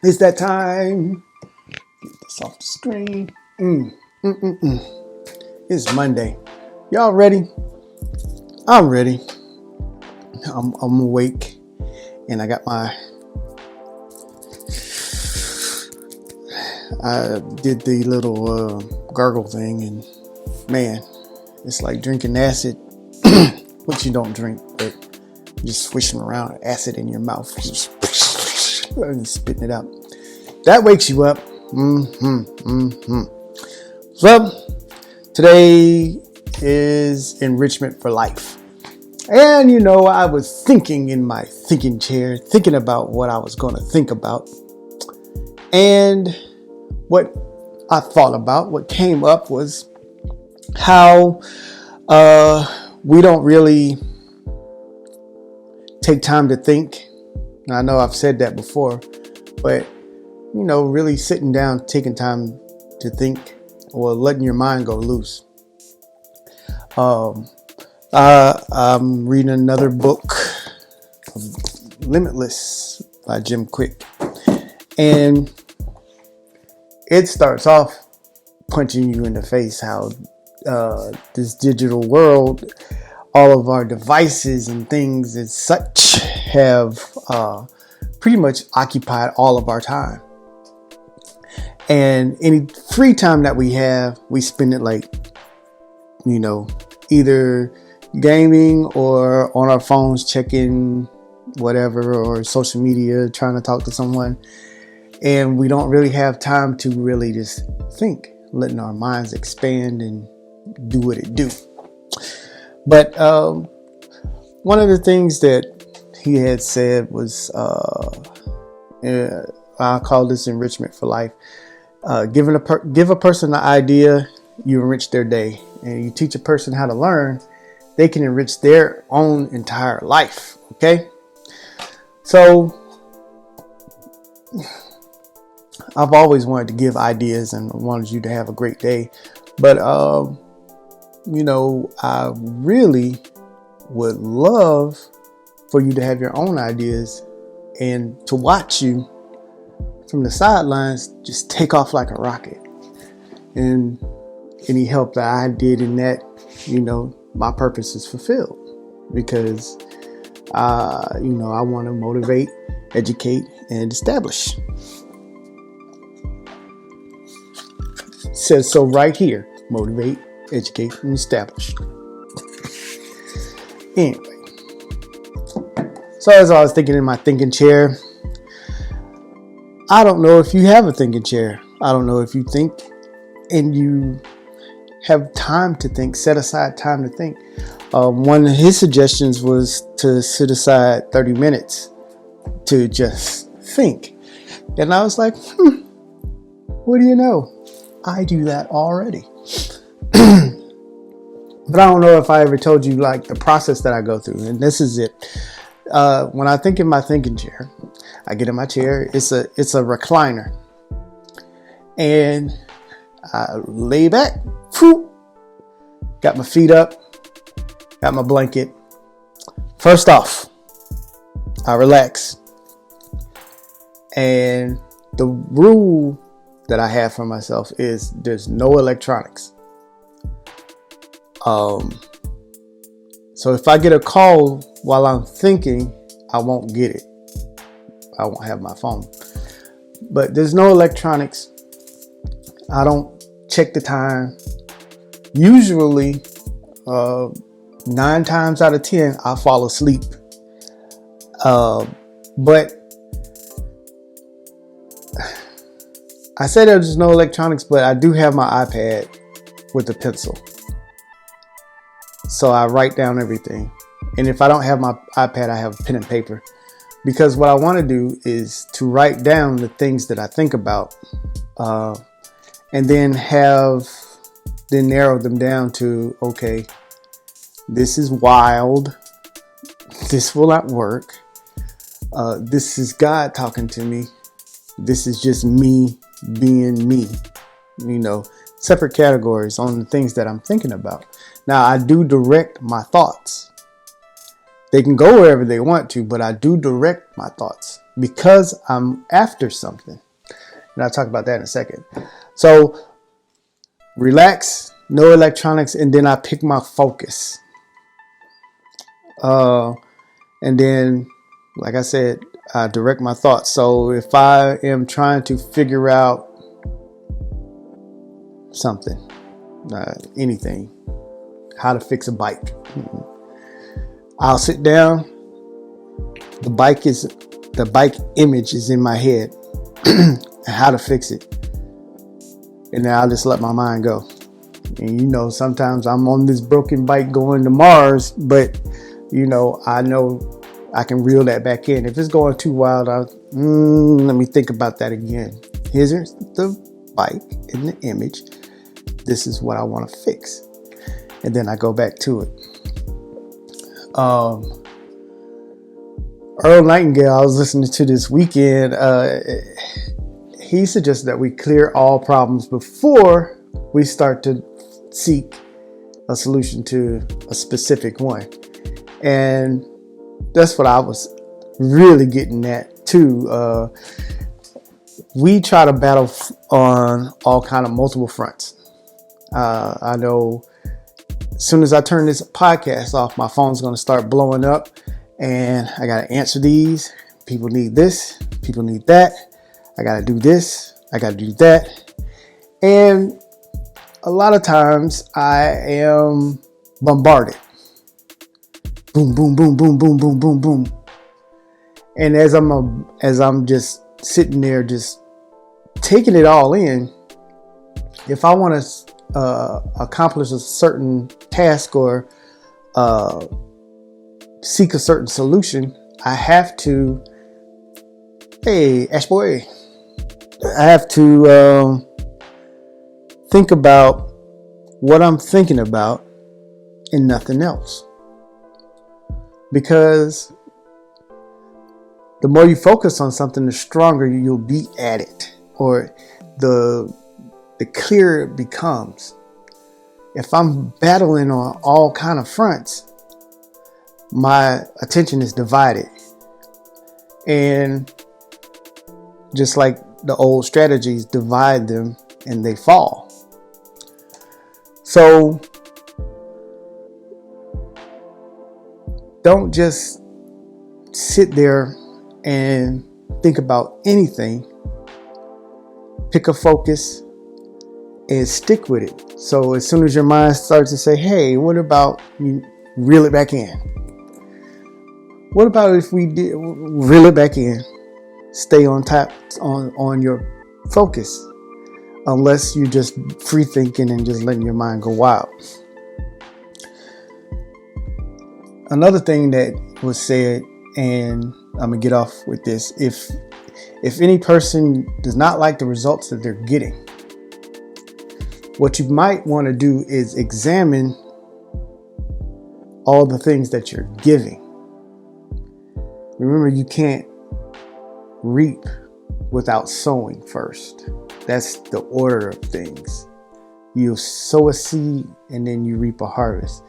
It's that time. Get this off the screen. It's Monday. Y'all ready? I'm ready. I'm awake, and I got I did the little gargle thing, and man, it's like drinking acid, which you don't drink, but just swishing around acid in your mouth, and spitting it out. That wakes you up. So today is Enrichment for Life. And I was thinking in my thinking chair, thinking about what I was going to think about. And what I thought about, what came up was how we don't really take time to think. Now, I know I've said that before, but really sitting down, taking time to think, or letting your mind go loose. I'm reading another book, Limitless by Jim Kwik, and it starts off punching you in the face how this digital world, all of our devices and things and such have pretty much occupied all of our time. And any free time that we have, we spend it either gaming or on our phones checking whatever, or social media trying to talk to someone. And we don't really have time to really just think, letting our minds expand and do what it do. But one of the things that he had said was, I call this enrichment for life. Give a person an idea, you enrich their day. And you teach a person how to learn, they can enrich their own entire life. Okay? So I've always wanted to give ideas and wanted you to have a great day. But, I really would love for you to have your own ideas and to watch you from the sidelines just take off like a rocket. And any help that I did in that, my purpose is fulfilled, because I want to motivate, educate, and establish. It says so right here: motivate, educate, and establish. Anyway, so as I was thinking in my thinking chair, I don't know if you have a thinking chair. I don't know if you think and you have time to think, set aside time to think. One of his suggestions was to set aside 30 minutes to just think. And I was like, what do you know? I do that already. But I don't know if I ever told you the process that I go through. And this is it. When I think in my thinking chair, I get in my chair. It's a recliner. And I lay back. Got my feet up. Got my blanket. First off, I relax. And the rule that I have for myself is there's no electronics. So if I get a call while I'm thinking, I won't get it. I won't have my phone. But there's no electronics. I don't check the time. Usually, 9 times out of 10, I fall asleep. But I said there's no electronics, but I do have my iPad with a pencil. So I write down everything. And if I don't have my iPad, I have pen and paper. Because what I want to do is to write down the things that I think about, and then narrow them down to, okay, this is wild. This will not work. This is God talking to me. This is just me being me. Separate categories on the things that I'm thinking about. Now, I do direct my thoughts. They can go wherever they want to, but I do direct my thoughts. because I'm after something. And I'll talk about that in a second. So relax, no electronics, and then I pick my focus. And then, like I said, I direct my thoughts. So if I am trying to figure out something, anything, how to fix a bike, I'll sit down. The bike image is in my head and how to fix it. And then I'll just let my mind go. And sometimes I'm on this broken bike going to Mars, but I know I can reel that back in. If it's going too wild, let me think about that again. Here's the bike in the image. This is what I want to fix. And then I go back to it. Earl Nightingale, I was listening to this weekend. He suggested that we clear all problems before we start to seek a solution to a specific one. And that's what I was really getting at too. We try to battle on all kind of multiple fronts. I know as soon as I turn this podcast off, my phone's going to start blowing up, and I got to answer these. People need this. People need that. I got to do this. I got to do that. And a lot of times I am bombarded. Boom, boom, boom, boom, boom, boom, boom, boom. And as I'm just sitting there, just taking it all in, if I want to accomplish a certain task or seek a certain solution, I have to, hey, Ash Boy, I have to think about what I'm thinking about and nothing else. Because the more you focus on something, the stronger you'll be at it, or the clearer it becomes. If I'm battling on all kind of fronts, my attention is divided. And just like the old strategies, divide them and they fall. So don't just sit there and think about anything. Pick a focus and stick with it. So as soon as your mind starts to say, hey, what about you reel it back in? What about if we did reel it back in? Stay on top on your focus, unless you're just free thinking and just letting your mind go wild. Another thing that was said, and I'm gonna get off with this, if any person does not like the results that they're getting, what you might want to do is examine all the things that you're giving. Remember, you can't reap without sowing first. That's the order of things. You sow a seed and then you reap a harvest.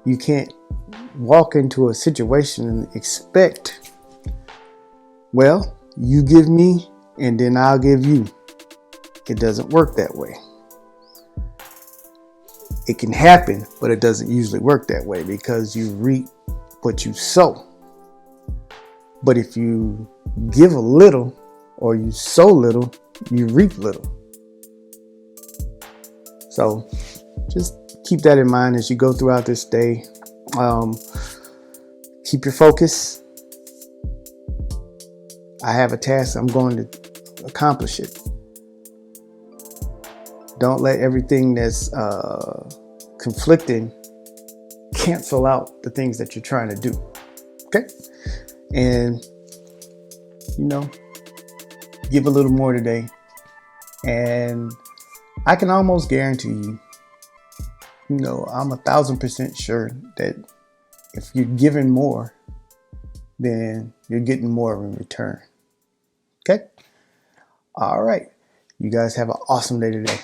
You can't walk into a situation and expect, well, you give me and then I'll give you. It doesn't work that way. It can happen, but it doesn't usually work that way, because you reap what you sow. But if you give a little or you sow little, you reap little. So just keep that in mind as you go throughout this day. Keep your focus. I have a task. I'm going to accomplish it. Don't let everything that's conflicting cancel out the things that you're trying to do. Okay? And, give a little more today. And I can almost guarantee you, I'm 1,000% sure that if you're giving more, then you're getting more in return. Okay? All right. You guys have an awesome day today.